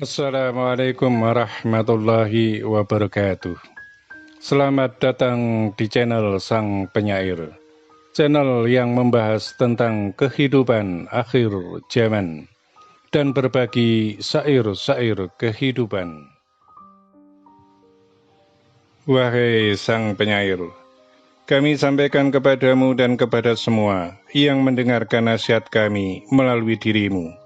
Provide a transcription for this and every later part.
Assalamualaikum warahmatullahi wabarakatuh. Selamat datang di channel Sang Penyair, channel yang membahas tentang kehidupan akhir zaman dan berbagi syair-syair kehidupan. Wahai Sang Penyair, kami sampaikan kepadamu dan kepada semua yang mendengarkan nasihat kami melalui dirimu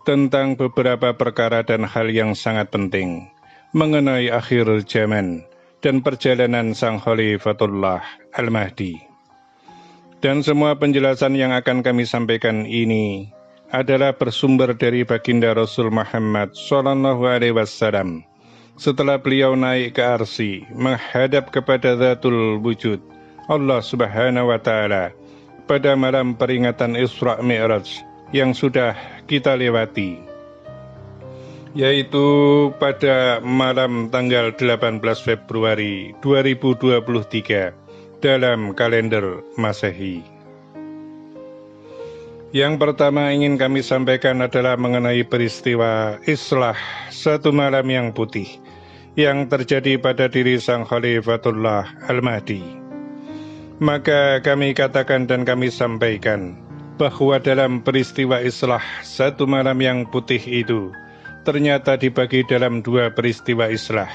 tentang beberapa perkara dan hal yang sangat penting mengenai akhir zaman dan perjalanan Sang Khalifatullah Al-Mahdi. Dan semua penjelasan yang akan kami sampaikan ini adalah bersumber dari baginda Rasul Muhammad SAW setelah beliau naik ke arsy menghadap kepada Zatul Wujud Allah Subhanahu wa Ta'ala pada malam peringatan Isra Mi'raj yang sudah kita lewati, yaitu pada malam tanggal 18 Februari 2023 dalam kalender Masehi. Yang pertama ingin kami sampaikan adalah mengenai peristiwa Islah satu malam yang putih yang terjadi pada diri Sang Khalifatullah Al-Mahdi. Maka kami katakan dan kami sampaikan bahwa dalam peristiwa Islah satu malam yang putih itu ternyata dibagi dalam dua peristiwa Islah.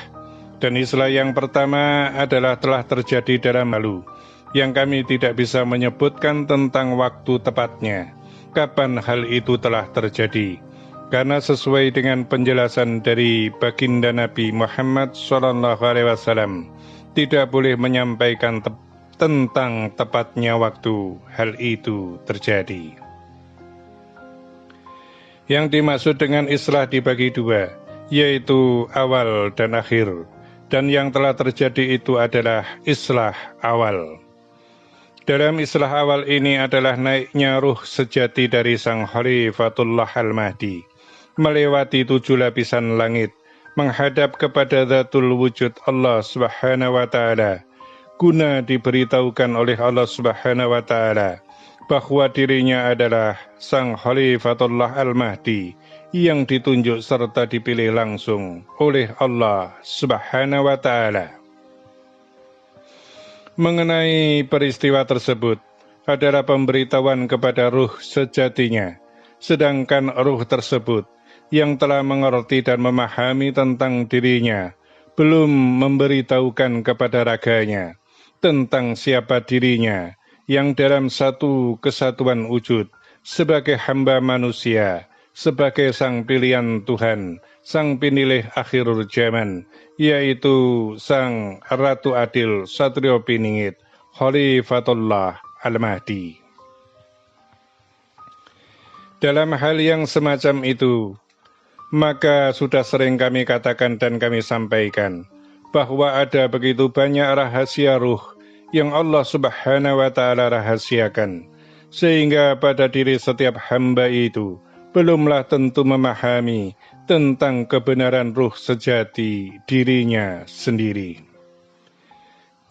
Dan Islah yang pertama adalah telah terjadi dalam lalu, yang kami tidak bisa menyebutkan tentang waktu tepatnya kapan hal itu telah terjadi, karena sesuai dengan penjelasan dari baginda Nabi Muhammad SAW tidak boleh menyampaikan tentang tepatnya waktu hal itu terjadi. Yang dimaksud dengan Islah dibagi dua, yaitu awal dan akhir, dan yang telah terjadi itu adalah Islah awal. Dalam Islah awal ini adalah naiknya ruh sejati dari Sang Khalifatullah Al-Mahdi melewati 7 lapisan langit menghadap kepada Zatul Wujud Allah Subhanahu wa Ta'ala, guna diberitahukan oleh Allah Subhanahu wa Ta'ala bahwa dirinya adalah Sang Khalifatullah Al-Mahdi yang ditunjuk serta dipilih langsung oleh Allah Subhanahu wa Ta'ala. Mengenai peristiwa tersebut adalah pemberitahuan kepada ruh sejatinya, sedangkan ruh tersebut yang telah mengerti dan memahami tentang dirinya belum memberitahukan kepada raganya tentang siapa dirinya yang dalam satu kesatuan wujud sebagai hamba manusia, sebagai sang pilihan Tuhan, sang penilih akhir zaman, yaitu sang Ratu Adil Satrio Piningit Khalifatullah Al-Mahdi. Dalam hal yang semacam itu, maka sudah sering kami katakan dan kami sampaikan bahwa ada begitu banyak rahasia ruh yang Allah Subhanahu wa Ta'ala rahasiakan, sehingga pada diri setiap hamba itu belumlah tentu memahami tentang kebenaran ruh sejati dirinya sendiri.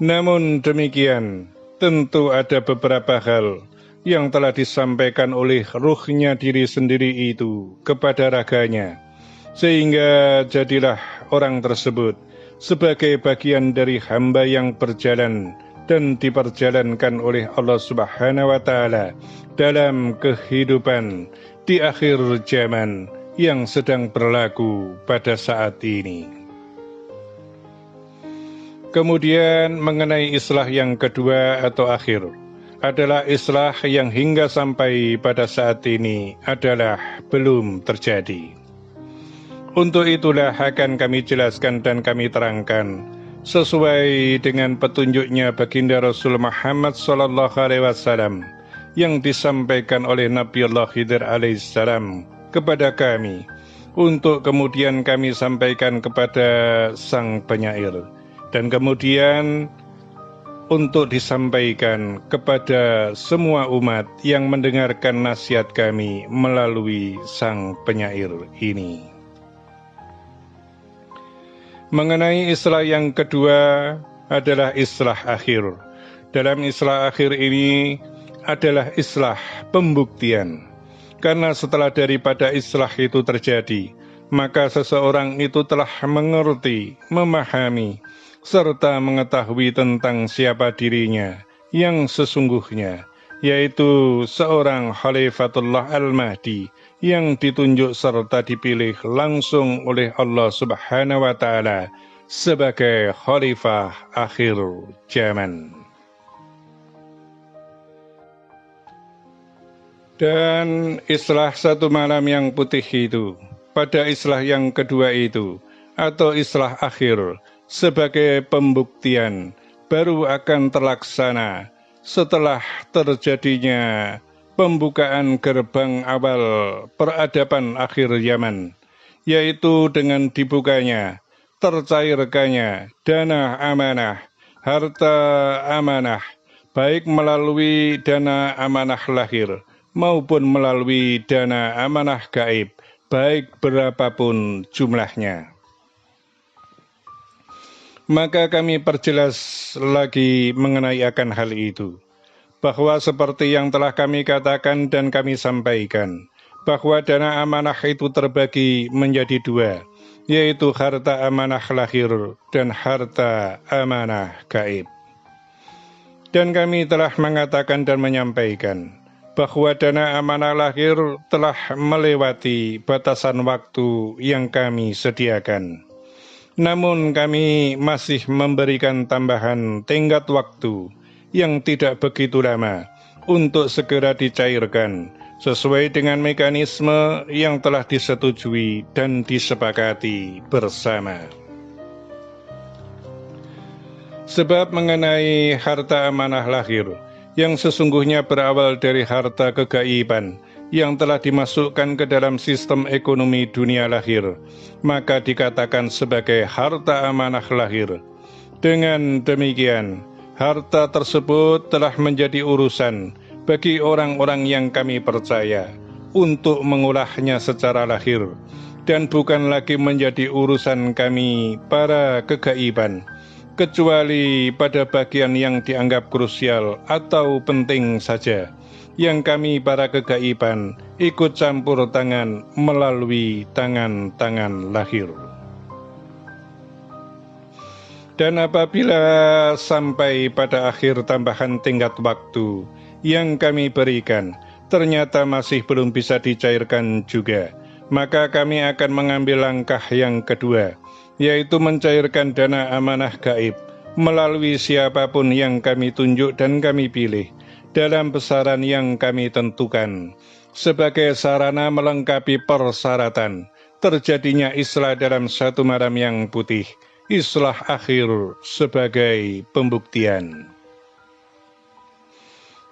Namun demikian, tentu ada beberapa hal yang telah disampaikan oleh ruhnya diri sendiri itu kepada raganya, sehingga jadilah orang tersebut sebagai bagian dari hamba yang berjalan dan diperjalankan oleh Allah Subhanahu wa Ta'ala dalam kehidupan di akhir zaman yang sedang berlaku pada saat ini. Kemudian mengenai Islah yang kedua atau akhir, adalah Islah yang hingga sampai pada saat ini adalah belum terjadi. Untuk itulah akan kami jelaskan dan kami terangkan sesuai dengan petunjuknya baginda Rasul Muhammad SAW yang disampaikan oleh Nabiullah Khidir alaihissalam kepada kami, untuk kemudian kami sampaikan kepada Sang Penyair, dan kemudian untuk disampaikan kepada semua umat yang mendengarkan nasihat kami melalui Sang Penyair ini. Mengenai Islah yang kedua adalah Islah akhir. Dalam Islah akhir ini adalah Islah pembuktian. Karena setelah daripada Islah itu terjadi, maka seseorang itu telah mengerti, memahami, serta mengetahui tentang siapa dirinya yang sesungguhnya, yaitu seorang Khalifatullah Al-Mahdi yang ditunjuk serta dipilih langsung oleh Allah Subhanahu wa Ta'ala sebagai Khalifah akhir zaman. Dan islah satu malam yang putih itu, pada islah yang kedua itu, atau islah akhir, sebagai pembuktian, baru akan terlaksana setelah terjadinya pembukaan gerbang awal peradaban akhir zaman, yaitu dengan dibukanya, tercairkannya dana amanah, harta amanah, baik melalui dana amanah lahir, maupun melalui dana amanah gaib, baik berapapun jumlahnya. Maka kami perjelas lagi mengenai akan hal itu, bahwa seperti yang telah kami katakan dan kami sampaikan, bahwa dana amanah itu terbagi menjadi dua, yaitu harta amanah lahir dan harta amanah gaib. Dan kami telah mengatakan dan menyampaikan bahwa dana amanah lahir telah melewati batasan waktu yang kami sediakan. Namun kami masih memberikan tambahan tenggat waktu yang tidak begitu lama untuk segera dicairkan sesuai dengan mekanisme yang telah disetujui dan disepakati bersama. Sebab mengenai harta amanah lahir yang sesungguhnya berawal dari harta kegaiban yang telah dimasukkan ke dalam sistem ekonomi dunia lahir, maka dikatakan sebagai harta amanah lahir. Dengan demikian, harta tersebut telah menjadi urusan bagi orang-orang yang kami percaya untuk mengolahnya secara lahir, dan bukan lagi menjadi urusan kami para kegaiban, kecuali pada bagian yang dianggap krusial atau penting saja, yang kami para kegaiban ikut campur tangan melalui tangan-tangan lahir. Dan apabila sampai pada akhir tambahan tingkat waktu yang kami berikan, ternyata masih belum bisa dicairkan juga, maka kami akan mengambil langkah yang kedua, yaitu mencairkan dana amanah gaib melalui siapapun yang kami tunjuk dan kami pilih dalam besaran yang kami tentukan, sebagai sarana melengkapi persyaratan terjadinya islah dalam satu malam yang putih, islah akhir sebagai pembuktian.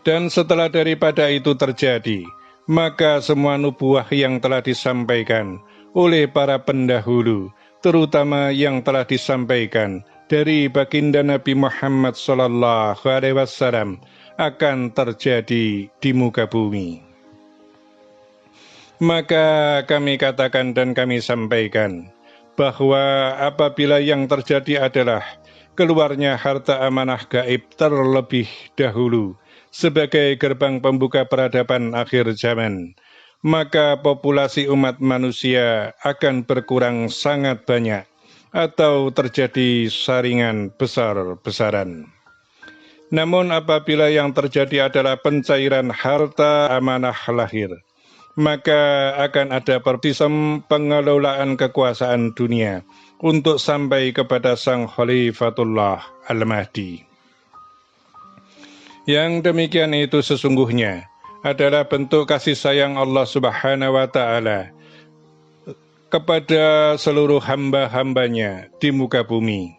Dan setelah daripada itu terjadi, maka semua nubuah yang telah disampaikan oleh para pendahulu, terutama yang telah disampaikan dari baginda Nabi Muhammad SAW, akan terjadi di muka bumi. Maka kami katakan dan kami sampaikan bahwa apabila yang terjadi adalah keluarnya harta amanah gaib terlebih dahulu sebagai gerbang pembuka peradaban akhir zaman, maka populasi umat manusia akan berkurang sangat banyak atau terjadi saringan besar-besaran. Namun apabila yang terjadi adalah pencairan harta amanah lahir, maka akan ada sistem pengelolaan kekuasaan dunia untuk sampai kepada Sang Khalifatullah Al-Mahdi. Yang demikian itu sesungguhnya adalah bentuk kasih sayang Allah Subhanahu wa Ta'ala kepada seluruh hamba-hambanya di muka bumi.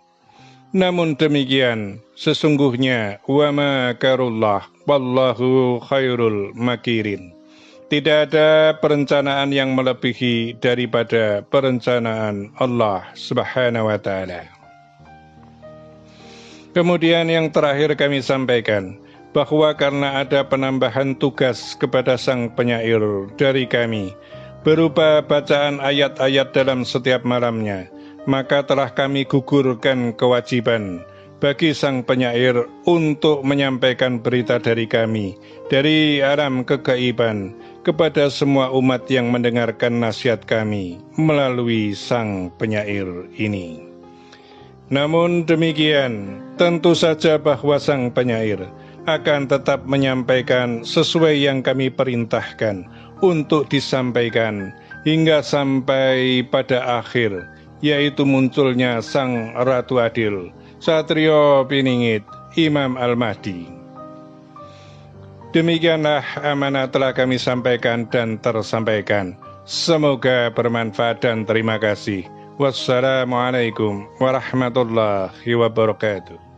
Namun demikian, sesungguhnya wa makarullah wallahu khairul makirin. Tidak ada perencanaan yang melebihi daripada perencanaan Allah Subhanahu wa Ta'ala. Kemudian yang terakhir kami sampaikan bahwa karena ada penambahan tugas kepada sang penyair dari kami berupa bacaan ayat-ayat dalam setiap malamnya, maka telah kami gugurkan kewajiban bagi sang penyair untuk menyampaikan berita dari kami, dari alam kegaiban, kepada semua umat yang mendengarkan nasihat kami melalui sang penyair ini. Namun demikian, tentu saja bahwa sang penyair akan tetap menyampaikan sesuai yang kami perintahkan untuk disampaikan hingga sampai pada akhir, yaitu munculnya sang Ratu Adil, Satrio Piningit, Imam Al-Mahdi. Demikianlah amanah telah kami sampaikan dan tersampaikan. Semoga bermanfaat dan terima kasih. Wassalamualaikum warahmatullahi wabarakatuh.